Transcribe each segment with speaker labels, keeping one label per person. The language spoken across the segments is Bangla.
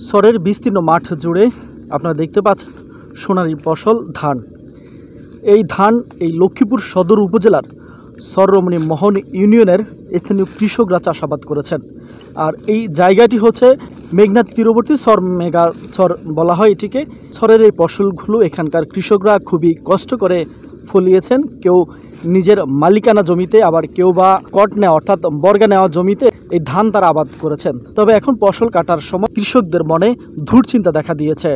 Speaker 1: সরের বিস্তীর্ণ মাঠ জুড়ে আপনারা দেখতে পাচ্ছেন সোনালী ফসল ধান। এই ধান এই লক্ষ্মীপুর সদর উপজেলার সররমণী মোহন ইউনিয়নের স্থানীয় কৃষকরা চাষাবাদ করেছেন। আর এই জায়গাটি হচ্ছে মেঘনার তীরবর্তী সর মেগা সর বলা হয় এটিকে। সরের এই ফসলগুলো এখানকার কৃষকরা খুবই কষ্ট করে ফলিয়েছেন। কেউ নিজের মালিকানা জমিতে, আবার কেউ বা কট নেওয়া অর্থাৎ বর্গা নেওয়া জমিতে এই ধান তারা আবাদ করেছেন। তবে এখন ফসল কাটার সময় কৃষকদের মনে দুশ্চিন্তা দেখা দিয়েছে।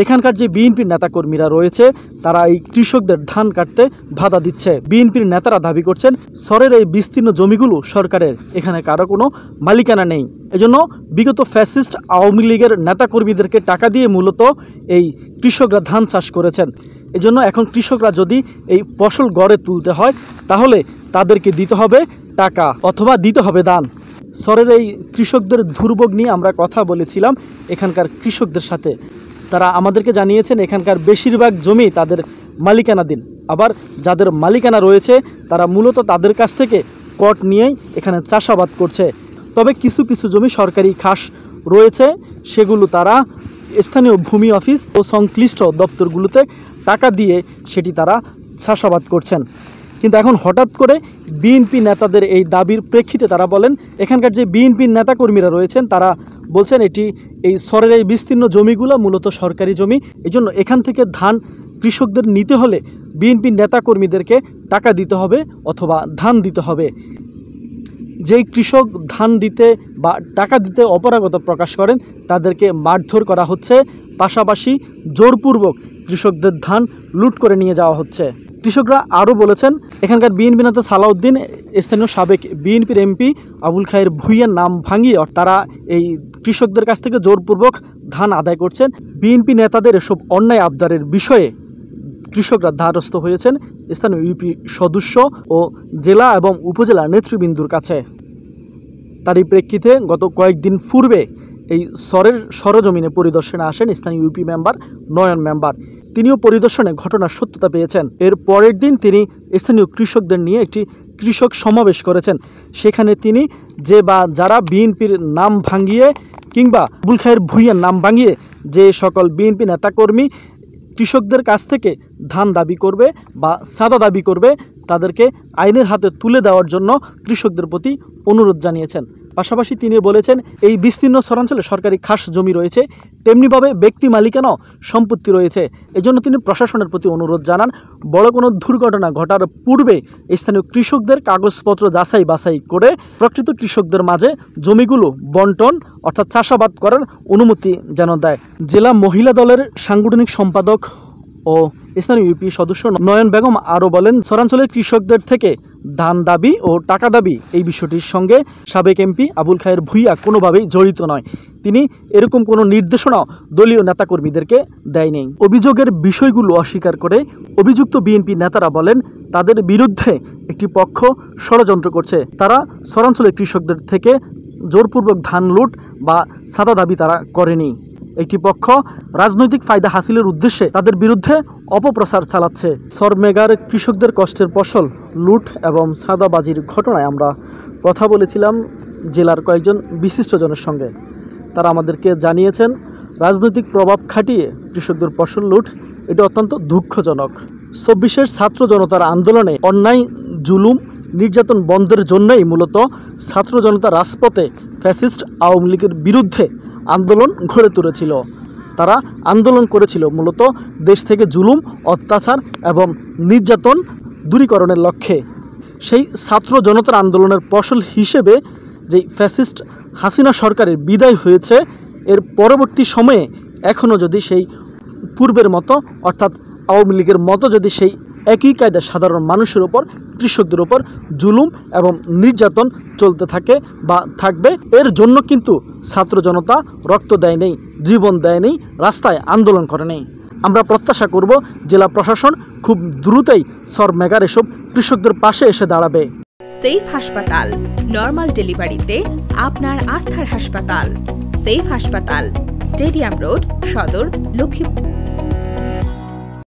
Speaker 1: এখানকার যে বিএনপির নেতাকর্মীরা রয়েছে তারা এই কৃষকদের ধান কাটতে বাধা দিচ্ছে। বিএনপির নেতারা দাবি করছেন সরের এই বিস্তীর্ণ জমিগুলো সরকারের, এখানে কারো কোনো মালিকানা নেই। এজন্য বিগত ফ্যাসিস্ট আওয়ামী লীগের নেতাকর্মীদেরকে টাকা দিয়ে মূলত এই কৃষকরা ধান চাষ করেছেন। এজন্য এখন কৃষকরা যদি এই ফসল গড়ে তুলতে হয় তাহলে তাদেরকে দিতে হবে টাকা অথবা দিতে হবে দান। সরের এই কৃষকদের দুর্ভোগ নিয়ে আমরা কথা বলেছিলাম এখানকার কৃষকদের সাথে। তারা আমাদেরকে জানিয়েছেন এখানকার বেশিরভাগ জমি তাদের মালিকানাধীন, আবার যাদের মালিকানা রয়েছে তারা মূলত তাদের কাছ থেকে কট নিয়েই এখানে চাষাবাদ করছে। তবে কিছু কিছু জমি সরকারি খাস রয়েছে, সেগুলো তারা স্থানীয় ভূমি অফিস ও সংশ্লিষ্ট দপ্তরগুলোতে টাকা দিয়ে সেটি তারা চাষাবাদ করছেন। কিন্তু এখন হঠাৎ করে বিএনপি নেতাদের এই দাবির প্রেক্ষিতে তারা বলেন, এখানকার যে বিএনপির নেতাকর্মীরা রয়েছেন তারা বলছেন এটি এই সরের এই বিস্তীর্ণ জমিগুলো মূলত সরকারি জমি। এই জন্য এখান থেকে ধান কৃষকদের নিতে হলে বিএনপির নেতাকর্মীদেরকে টাকা দিতে হবে অথবা ধান দিতে হবে। যেই কৃষক ধান দিতে বা টাকা দিতে অপারগতা প্রকাশ করেন তাদেরকে মারধর করা হচ্ছে, পাশাপাশি জোরপূর্বক কৃষকদের ধান লুট করে নিয়ে যাওয়া হচ্ছে। কৃষকরা আরও বলেছেন এখানকার বিএনপি নেতা সালাউদ্দিন, স্থানীয় সাবেক বিএনপির এমপি আবুল খায়ের ভূঁইয়ার নাম ভাঙিয়ে তারা এই কৃষকদের কাছ থেকে জোরপূর্বক ধান আদায় করছেন। বিএনপি নেতাদের এসব অন্যায় আবদারের বিষয়ে কৃষকরা দ্বারস্থ হয়েছেন স্থানীয় ইউপি সদস্য ও জেলা এবং উপজেলা নেতৃবৃন্দুর কাছে। তারই প্রেক্ষিতে গত কয়েকদিন পূর্বে এই সরের সরজমিনে পরিদর্শনে আসেন স্থানীয় ইউপি মেম্বার নয়ন মেম্বার। তিনিও পরিদর্শনে ঘটনার সত্যতা পেয়েছেন। এর পরের দিন তিনি স্থানীয় কৃষকদের নিয়ে একটি কৃষক সমাবেশ করেছেন। সেখানে তিনি যে বা যারা বিএনপির নাম ভাঙিয়ে কিংবা আবুল খায়ের ভূঁইয়ার নাম ভাঙিয়ে যে সকল বিএনপি নেতাকর্মী কৃষকদের কাছ থেকে ধান দাবি করবে বা চাঁদা দাবি করবে তাদেরকে আইনের হাতে তুলে দেওয়ার জন্য কৃষকদের প্রতি অনুরোধ জানিয়েছেন। পাশাপাশি তিনি বলেছেন এই বিস্তীর্ণ শহরাঞ্চলে সরকারি খাস জমি রয়েছে, তেমনিভাবে ব্যক্তি মালিকানাও সম্পত্তি রয়েছে। এজন্য তিনি প্রশাসনের প্রতি অনুরোধ জানান বড় কোনো দুর্ঘটনা ঘটার পূর্বে স্থানীয় কৃষকদের কাগজপত্র যাচাই বাছাই করে প্রকৃত কৃষকদের মাঝে জমিগুলো বন্টন অর্থাৎ চাষাবাদ করার অনুমতি যেন দেয়। জেলা মহিলা দলের সাংগঠনিক সম্পাদক ও স্থানীয় ইউপি সদস্য নয়ন বেগম আরও বলেন, শহরাঞ্চলের কৃষকদের থেকে ধান দাবি ও টাকা দাবি এই বিষয়টির সঙ্গে সাবেক এমপি আবুল খায়ের ভূঁইয়া কোনোভাবেই জড়িত নয়। তিনি এরকম কোনো নির্দেশনাও দলীয় নেতাকর্মীদেরকে দেয়নি। অভিযোগের বিষয়গুলো অস্বীকার করে অভিযুক্ত বিএনপি নেতারা বলেন তাদের বিরুদ্ধে একটি পক্ষ ষড়যন্ত্র করছে। তারা শহরাঞ্চলের কৃষকদের থেকে জোরপূর্বক ধান লুট বা চাঁদা দাবি তারা করেনি। একটি পক্ষ রাজনৈতিক ফায়দা হাসিলের উদ্দেশ্যে তাদের বিরুদ্ধে অপপ্রচার চালাচ্ছে। সরমেগার কৃষকদের কষ্টের ফসল লুট এবং চাঁদাবাজির ঘটনায় আমরা কথা বলেছিলাম জেলার কয়েকজন বিশিষ্টজনের সঙ্গে। তারা আমাদেরকে জানিয়েছেন রাজনৈতিক প্রভাব খাটিয়ে কৃষকদের ফসল লুট এটা অত্যন্ত দুঃখজনক। ২৪-এর ছাত্র জনতার আন্দোলনে অন্যায় জুলুম নির্যাতন বন্ধের জন্যই মূলত ছাত্র জনতা রাজপথে ফ্যাসিস্ট আওয়ামী লীগের বিরুদ্ধে আন্দোলন গড়ে তুলেছিল। তারা আন্দোলন করেছিল মূলত দেশ থেকে জুলুম, অত্যাচার এবং নির্যাতন দূরীকরণের লক্ষ্যে। সেই ছাত্র জনতার আন্দোলনের ফসল হিসেবে যেই ফ্যাসিস্ট হাসিনা সরকারের বিদায় হয়েছে, এর পরবর্তী সময়ে এখনও যদি সেই পূর্বের মতো অর্থাৎ আওয়ামী লীগের মতো যদি সেই একই কায়দায় সাধারণ মানুষের ওপর কৃষকদের ওপর জুলুম এবং নির্যাতন চলতে থাকে বা থাকবে, এর জন্য কিন্তু ছাত্র জনতা রক্ত দেয় নেই, জীবন দেয় নেই, রাস্তায় আন্দোলন করে নেই। আমরা প্রত্যাশা করব জেলা প্রশাসন খুব দ্রুতই সরমেগার এসব কৃষকদের পাশে এসে দাঁড়াবে।
Speaker 2: সেফ হাসপাতাল, নরমাল ডেলিভারিতে আপনার আস্থার হাসপাতাল। সেফ হাসপাতাল, স্টেডিয়াম রোড, সদর, লক্ষ্মীপুর।